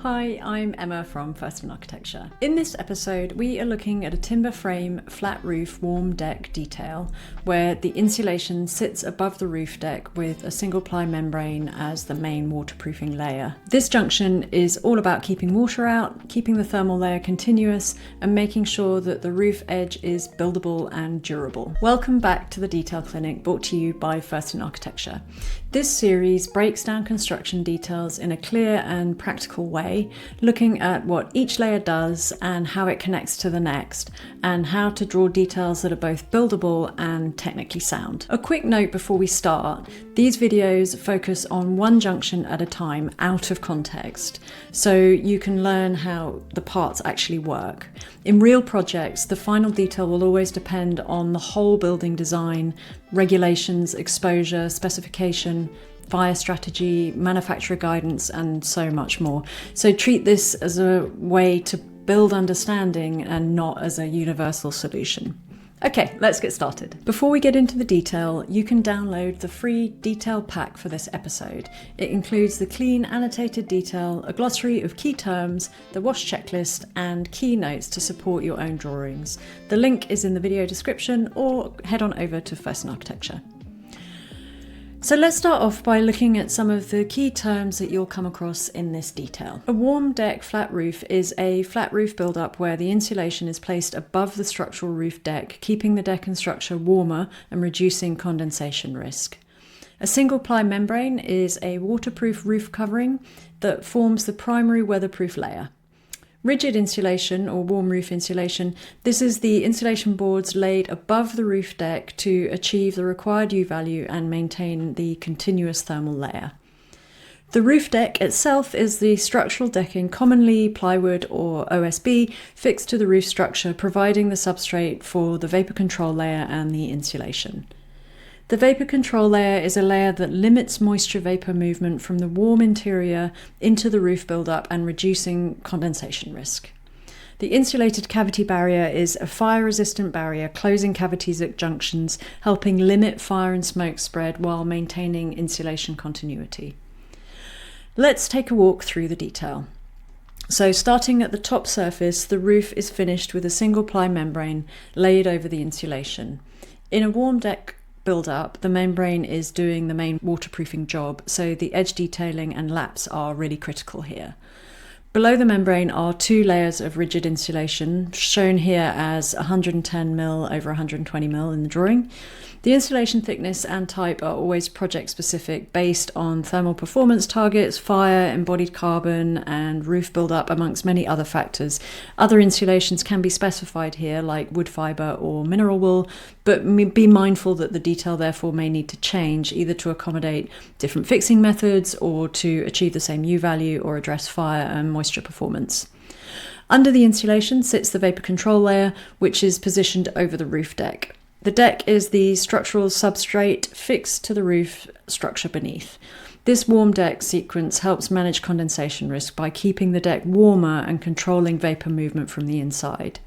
Hi, I'm Emma from First in Architecture. In this episode, we are looking at a timber frame flat roof warm deck detail where the insulation sits above the roof deck with a single ply membrane as the main waterproofing layer. This junction is all about keeping water out, keeping the thermal layer continuous, and making sure that the roof edge is buildable and durable. Welcome back to the Detail Clinic, brought to you by First in Architecture. This series breaks down construction details in a clear and practical way, looking at what each layer does and how it connects to the next, and how to draw details that are both buildable and technically sound. A quick note before we start, these videos focus on one junction at a time out of context, so you can learn how the parts actually work. In real projects, the final detail will always depend on the whole building design, regulations, exposure, specification, fire strategy, manufacturer guidance, and so much more. So treat this as a way to build understanding and not as a universal solution. Okay, let's get started. Before we get into the detail, you can download the free detail pack for this episode. It includes the clean annotated detail, a glossary of key terms, the wash checklist, and key notes to support your own drawings. The link is in the video description, or head on over to First in Architecture. So let's start off by looking at some of the key terms that you'll come across in this detail. A warm deck flat roof is a flat roof build-up where the insulation is placed above the structural roof deck, keeping the deck and structure warmer and reducing condensation risk. A single ply membrane is a waterproof roof covering that forms the primary weatherproof layer. Rigid insulation, or warm roof insulation, this is the insulation boards laid above the roof deck to achieve the required U value and maintain the continuous thermal layer. The roof deck itself is the structural decking, commonly plywood or OSB, fixed to the roof structure, providing the substrate for the vapour control layer and the insulation. The vapour control layer is a layer that limits moisture vapour movement from the warm interior into the roof buildup and reducing condensation risk. The insulated cavity barrier is a fire-resistant barrier closing cavities at junctions, helping limit fire and smoke spread while maintaining insulation continuity. Let's take a walk through the detail. So starting at the top surface, the roof is finished with a single ply membrane laid over the insulation. In a warm deck build-up, the membrane is doing the main waterproofing job, so the edge detailing and laps are really critical here. Below the membrane are two layers of rigid insulation, shown here as 110mm over 120mm in the drawing. The insulation thickness and type are always project specific based on thermal performance targets, fire, embodied carbon, and roof build-up, amongst many other factors. Other insulations can be specified here, like wood fibre or mineral wool, but be mindful that the detail therefore may need to change, either to accommodate different fixing methods or to achieve the same U value or address fire and moisture performance. Under the insulation sits the vapour control layer, which is positioned over the roof deck. The deck is the structural substrate fixed to the roof structure beneath. This warm deck sequence helps manage condensation risk by keeping the deck warmer and controlling vapour movement from the inside.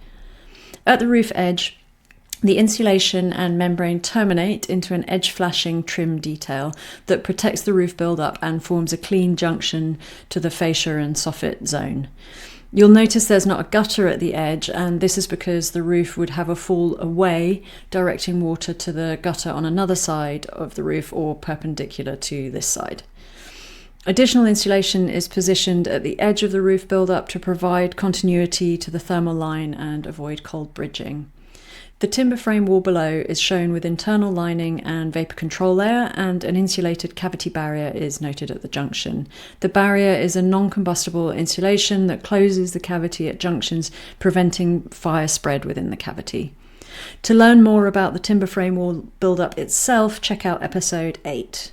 At the roof edge, the insulation and membrane terminate into an edge flashing trim detail that protects the roof build-up and forms a clean junction to the fascia and soffit zone. You'll notice there's not a gutter at the edge, and this is because the roof would have a fall away, directing water to the gutter on another side of the roof or perpendicular to this side. Additional insulation is positioned at the edge of the roof build-up to provide continuity to the thermal line and avoid cold bridging. The timber frame wall below is shown with internal lining and vapour control layer, and an insulated cavity barrier is noted at the junction. The barrier is a non-combustible insulation that closes the cavity at junctions, preventing fire spread within the cavity. To learn more about the timber frame wall build-up itself, check out episode 8.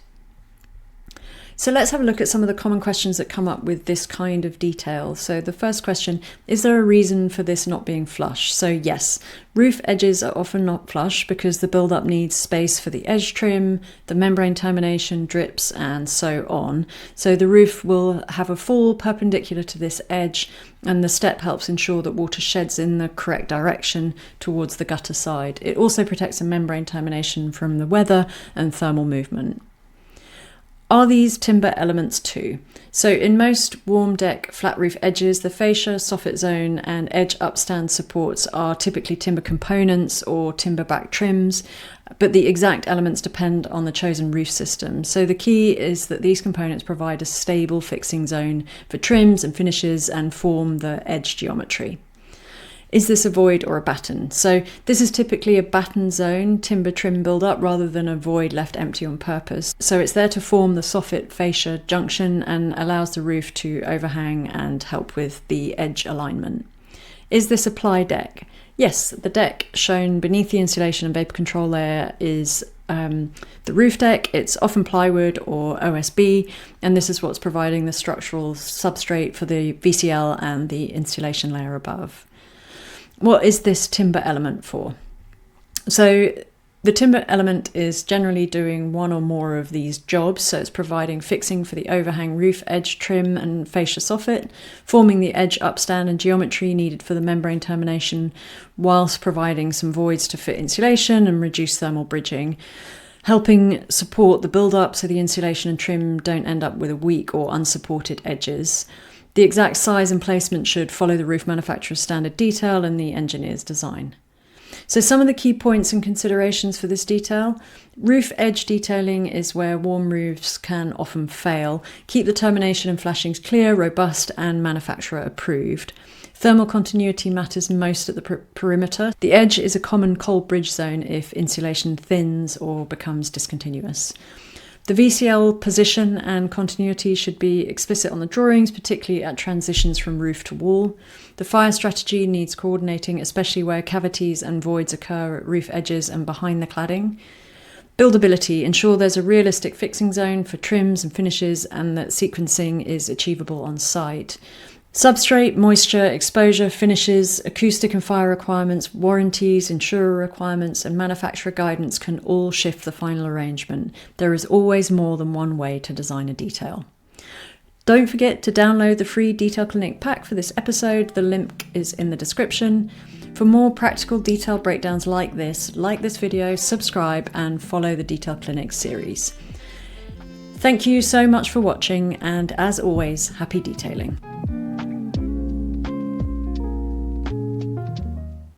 So let's have a look at some of the common questions that come up with this kind of detail. So the first question, is there a reason for this not being flush? So yes, roof edges are often not flush because the build-up needs space for the edge trim, the membrane termination, drips, and so on. So the roof will have a fall perpendicular to this edge, and the step helps ensure that water sheds in the correct direction towards the gutter side. It also protects the membrane termination from the weather and thermal movement. Are these timber elements too? So in most warm deck flat roof edges, the fascia, soffit zone and edge upstand supports are typically timber components or timber back trims, but the exact elements depend on the chosen roof system. So the key is that these components provide a stable fixing zone for trims and finishes and form the edge geometry. Is this a void or a batten? So this is typically a batten zone, timber trim build-up, rather than a void left empty on purpose. So it's there to form the soffit fascia junction and allows the roof to overhang and help with the edge alignment. Is this a ply deck? Yes, the deck shown beneath the insulation and vapour control layer is the roof deck. It's often plywood or OSB, and this is what's providing the structural substrate for the VCL and the insulation layer above. What is this timber element for? So the timber element is generally doing one or more of these jobs. So it's providing fixing for the overhang roof edge trim and fascia soffit, forming the edge upstand and geometry needed for the membrane termination, whilst providing some voids to fit insulation and reduce thermal bridging, helping support the build-up so the insulation and trim don't end up with a weak or unsupported edges. The exact size and placement should follow the roof manufacturer's standard detail and the engineer's design. So some of the key points and considerations for this detail. Roof edge detailing is where warm roofs can often fail. Keep the termination and flashings clear, robust and manufacturer approved. Thermal continuity matters most at the perimeter. The edge is a common cold bridge zone if insulation thins or becomes discontinuous. The VCL position and continuity should be explicit on the drawings, particularly at transitions from roof to wall. The fire strategy needs coordinating, especially where cavities and voids occur at roof edges and behind the cladding. Buildability, ensure there's a realistic fixing zone for trims and finishes and that sequencing is achievable on site. Substrate, moisture, exposure, finishes, acoustic and fire requirements, warranties, insurer requirements, and manufacturer guidance can all shift the final arrangement. There is always more than one way to design a detail. Don't forget to download the free Detail Clinic pack for this episode. The link is in the description. For more practical detail breakdowns like this video, subscribe, and follow the Detail Clinic series. Thank you so much for watching, and as always, happy detailing.